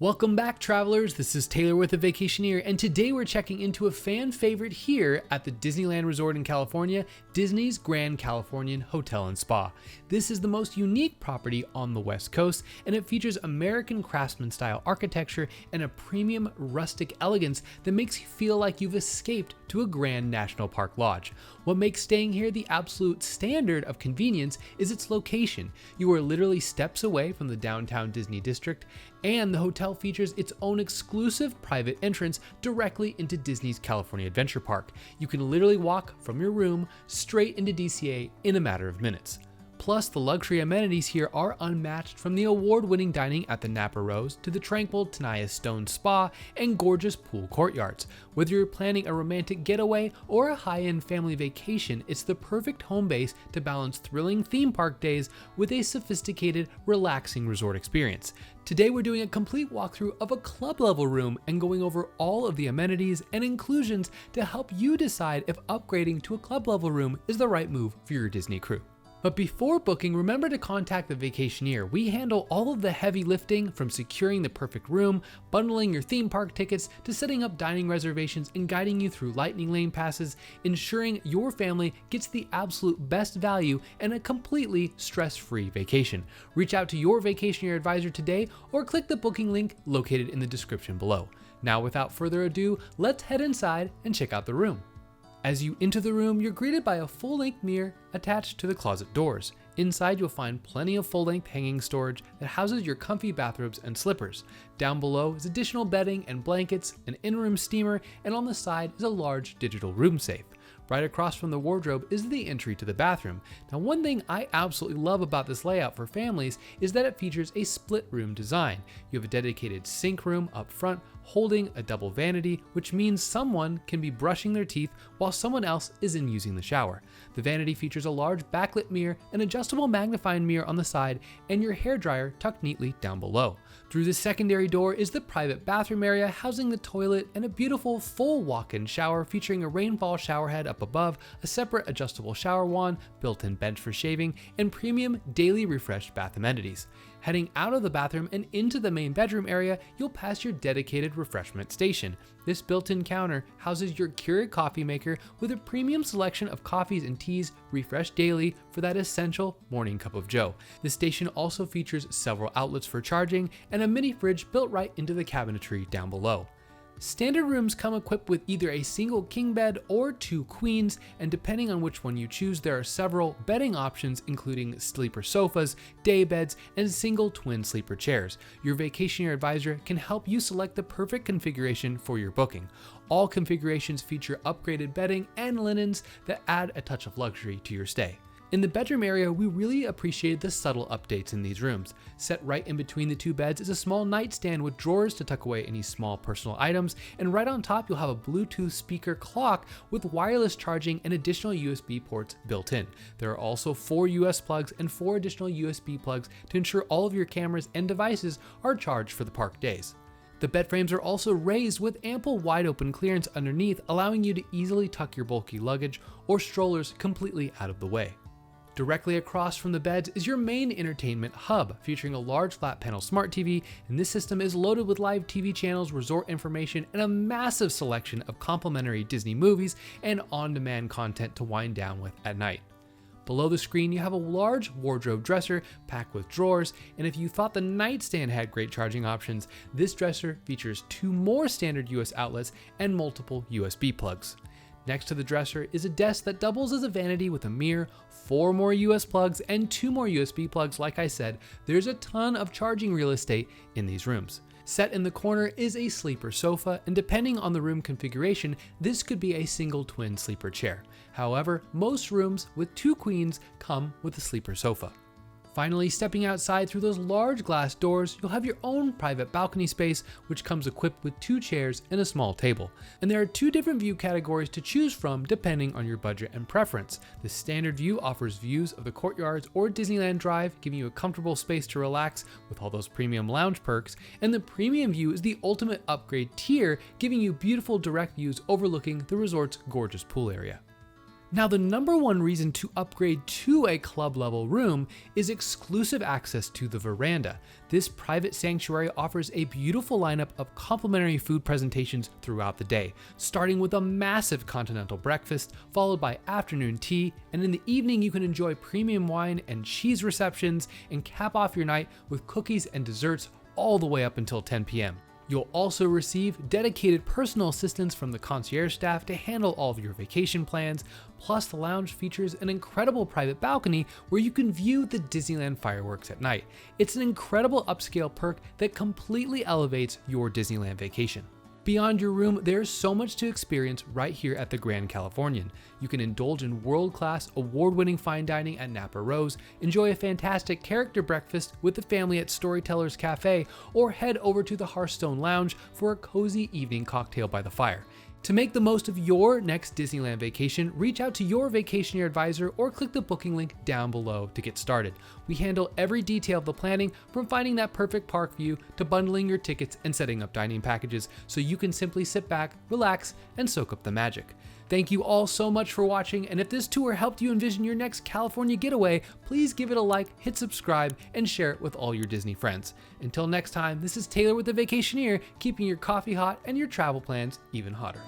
Welcome back, travelers. This is Taylor with the Vacationeer, and today we're checking into a fan favorite here at the Disneyland Resort in California, Disney's Grand Californian Hotel and Spa. This is the most unique property on the West Coast, and it features American Craftsman-style architecture and a premium rustic elegance that makes you feel like you've escaped to a Grand National Park lodge. What makes staying here the absolute standard of convenience is its location. You are literally steps away from the downtown Disney district, and the hotel features its own exclusive private entrance directly into Disney's California Adventure Park. You can literally walk from your room straight into DCA in a matter of minutes. Plus, the luxury amenities here are unmatched, from the award-winning dining at the Napa Rose to the tranquil Tenaya Stone Spa and gorgeous pool courtyards. Whether you're planning a romantic getaway or a high-end family vacation, it's the perfect home base to balance thrilling theme park days with a sophisticated, relaxing resort experience. Today we're doing a complete walkthrough of a club level room and going over all of the amenities and inclusions to help you decide if upgrading to a club level room is the right move for your Disney crew. But before booking, remember to contact the Vacationeer. We handle all of the heavy lifting, from securing the perfect room, bundling your theme park tickets, to setting up dining reservations and guiding you through lightning lane passes, ensuring your family gets the absolute best value and a completely stress-free vacation. Reach out to your Vacationeer advisor today or click the booking link located in the description below. Now, without further ado, let's head inside and check out the room. As you enter the room, you're greeted by a full-length mirror attached to the closet doors. Inside, you'll find plenty of full-length hanging storage that houses your comfy bathrobes and slippers. Down below is additional bedding and blankets, an in-room steamer, and on the side is a large digital room safe. Right across from the wardrobe is the entry to the bathroom. Now, one thing I absolutely love about this layout for families is that it features a split room design. You have a dedicated sink room up front holding a double vanity, which means someone can be brushing their teeth while someone else is in using the shower. The vanity features a large backlit mirror, an adjustable magnifying mirror on the side, and your hairdryer tucked neatly down below. Through the secondary door is the private bathroom area, housing the toilet and a beautiful full walk-in shower featuring a rainfall shower head up above, a separate adjustable shower wand, built-in bench for shaving, and premium daily refreshed bath amenities. Heading out of the bathroom and into the main bedroom area, you'll pass your dedicated refreshment station. This built-in counter houses your Keurig coffee maker with a premium selection of coffees and teas refreshed daily for that essential morning cup of joe. The station also features several outlets for charging and a mini fridge built right into the cabinetry down below. Standard rooms come equipped with either a single king bed or two queens, and depending on which one you choose, there are several bedding options including sleeper sofas, day beds, and single twin sleeper chairs. Your Vacationeer advisor can help you select the perfect configuration for your booking. All configurations feature upgraded bedding and linens that add a touch of luxury to your stay. In the bedroom area, we really appreciate the subtle updates in these rooms. Set right in between the two beds is a small nightstand with drawers to tuck away any small personal items, and right on top you'll have a Bluetooth speaker clock with wireless charging and additional USB ports built in. There are also 4 US plugs and 4 additional USB plugs to ensure all of your cameras and devices are charged for the park days. The bed frames are also raised with ample wide open clearance underneath, allowing you to easily tuck your bulky luggage or strollers completely out of the way. Directly across from the beds is your main entertainment hub, featuring a large flat panel smart TV, and this system is loaded with live TV channels, resort information, and a massive selection of complimentary Disney movies and on-demand content to wind down with at night. Below the screen, you have a large wardrobe dresser packed with drawers, and if you thought the nightstand had great charging options, this dresser features 2 more standard US outlets and multiple USB plugs. Next to the dresser is a desk that doubles as a vanity with a mirror, 4 more US plugs, and 2 more USB plugs. Like I said, there's a ton of charging real estate in these rooms. Set in the corner is a sleeper sofa, and depending on the room configuration, this could be a single twin sleeper chair. However, most rooms with 2 queens come with a sleeper sofa. Finally, stepping outside through those large glass doors, you'll have your own private balcony space, which comes equipped with 2 chairs and a small table. And there are 2 different view categories to choose from depending on your budget and preference. The standard view offers views of the courtyards or Disneyland Drive, giving you a comfortable space to relax with all those premium lounge perks. And the premium view is the ultimate upgrade tier, giving you beautiful direct views overlooking the resort's gorgeous pool area. Now, the number one reason to upgrade to a club level room is exclusive access to the Veranda. This private sanctuary offers a beautiful lineup of complimentary food presentations throughout the day, starting with a massive continental breakfast, followed by afternoon tea, and in the evening you can enjoy premium wine and cheese receptions and cap off your night with cookies and desserts all the way up until 10 p.m. You'll also receive dedicated personal assistance from the concierge staff to handle all of your vacation plans, plus the lounge features an incredible private balcony where you can view the Disneyland fireworks at night. It's an incredible upscale perk that completely elevates your Disneyland vacation. Beyond your room, there's so much to experience right here at the Grand Californian. You can indulge in world-class, award-winning fine dining at Napa Rose, enjoy a fantastic character breakfast with the family at Storytellers Cafe, or head over to the Hearthstone Lounge for a cozy evening cocktail by the fire. To make the most of your next Disneyland vacation, reach out to your Vacationeer advisor or click the booking link down below to get started. We handle every detail of the planning, from finding that perfect park view to bundling your tickets and setting up dining packages, so you can simply sit back, relax, and soak up the magic. Thank you all so much for watching, and if this tour helped you envision your next California getaway, please give it a like, hit subscribe, and share it with all your Disney friends. Until next time, this is Taylor with the Vacationeer, keeping your coffee hot and your travel plans even hotter.